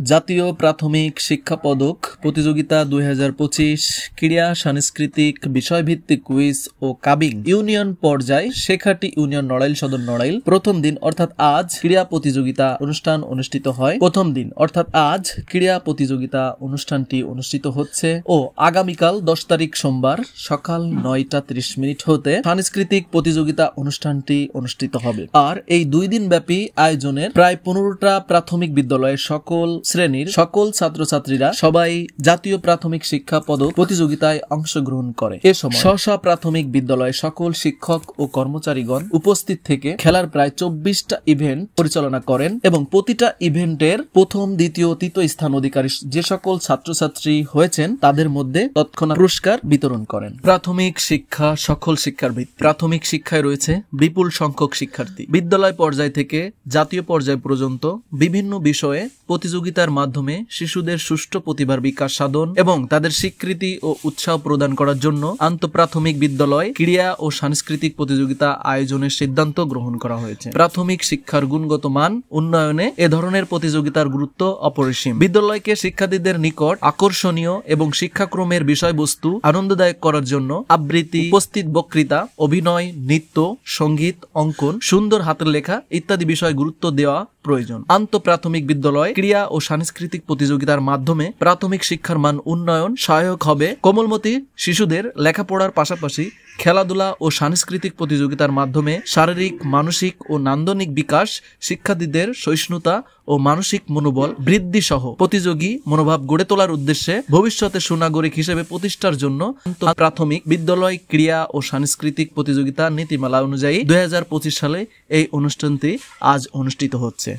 জাতীয় প্রাথমিক শিক্ষা পদক প্রতিযোগিতা 2025 ক্রীড়া সাংস্কৃতিক বিষয়ভিত্তিক কুইজ ও কাবিং ইউনিয়ন পর্যায় শেখাটি ইউনিয়ন নড়াইল সদর নড়াইল প্রথম দিন অর্থাৎ আজ ক্রীড়া প্রতিযোগিতা অনুষ্ঠান অনুষ্ঠিত হয়। প্রথম দিন অর্থাৎ আজ ক্রীড়া প্রতিযোগিতা অনুষ্ঠানটি অনুষ্ঠিত হচ্ছে ও আগামীকাল 10 তারিখ সোমবার সকাল 9:30 হতে সাংস্কৃতিক প্রতিযোগিতা অনুষ্ঠানটি অনুষ্ঠিত হবে। আর এই 2 দিন ব্যাপী আয়োজনের প্রায় 15টা প্রাথমিক বিদ্যালয়ের সকল শ্রেণীর সকল ছাত্রছাত্রীরা সবাই জাতীয় প্রাথমিক শিক্ষা পদক প্রতিযোগিতায় অংশগ্রহণ করে। এ সময় স্ব প্রাথমিক বিদ্যালয়ের সকল শিক্ষক ও কর্মচারীগণ উপস্থিত থেকে খেলার প্রায় 24টা ইভেন্ট পরিচালনা করেন এবং প্রতিটা ইভেন্টের প্রথম, দ্বিতীয়, তৃতীয় স্থান অধিকারী যে সকল ছাত্রছাত্রী হয়েছেন তাদের মধ্যে তৎক্ষণাৎ পুরস্কার বিতরণ করেন। প্রাথমিক শিক্ষা সকল শিক্ষার ভিত্তি। প্রাথমিক শিক্ষায় রয়েছে বিপুল সংখ্যক শিক্ষার্থী। বিদ্যালয় পর্যায় থেকে জাতীয় পর্যায় পর্যন্ত বিভিন্ন বিষয়ে প্রতিযোগিতার মাধ্যমে শিশুদের সুষ্ঠু প্রতিভার বিকাশ সাধন এবং তাদের স্বীকৃতি ও উৎসাহ প্রদান করার জন্য আন্তঃপ্রাথমিক বিদ্যালয় ক্রীড়া ও সাংস্কৃতিক প্রতিযোগিতা আয়োজনের সিদ্ধান্ত গ্রহণ করা হয়েছে। প্রাথমিক শিক্ষার গুণগত মান উন্নয়নে এ ধরনের প্রতিযোগিতার গুরুত্ব অপরিসীম। বিদ্যালয়কে শিক্ষার্থীদের নিকট আকর্ষণীয় এবং শিক্ষাক্রমের বিষয়বস্তু আনন্দদায়ক করার জন্য আবৃত্তি, উপস্থিত বক্তৃতা, অভিনয়, নৃত্য, সঙ্গীত, অঙ্কন, সুন্দর হাতের লেখা ইত্যাদি বিষয়ে গুরুত্ব দেওয়া প্রয়োজন। আন্তঃপ্রাথমিক বিদ্যালয় ক্রীড়া ও সাংস্কৃতিক প্রতিযোগিতার মাধ্যমে প্রাথমিক শিক্ষার মান উন্নয়ন সহায়ক হবে। কোমলমতি শিশুদের লেখাপড়ার পাশাপাশি খেলাধুলা ও সাংস্কৃতিক প্রতিযোগিতার মাধ্যমে শারীরিক, মানসিক ও নান্দনিক বিকাশ, শিক্ষার্থীদের সহিষ্ণুতা ও মানসিক মনোবল বৃদ্ধি সহ প্রতিযোগী মনোভাব গড়ে তোলার উদ্দেশ্যে ভবিষ্যতে সুনাগরিক হিসেবে প্রতিষ্ঠার জন্য প্রাথমিক বিদ্যালয় ক্রীড়া ও সাংস্কৃতিক প্রতিযোগিতা নীতিমালা অনুযায়ী 2025 সালে এই অনুষ্ঠানটি আজ অনুষ্ঠিত হচ্ছে।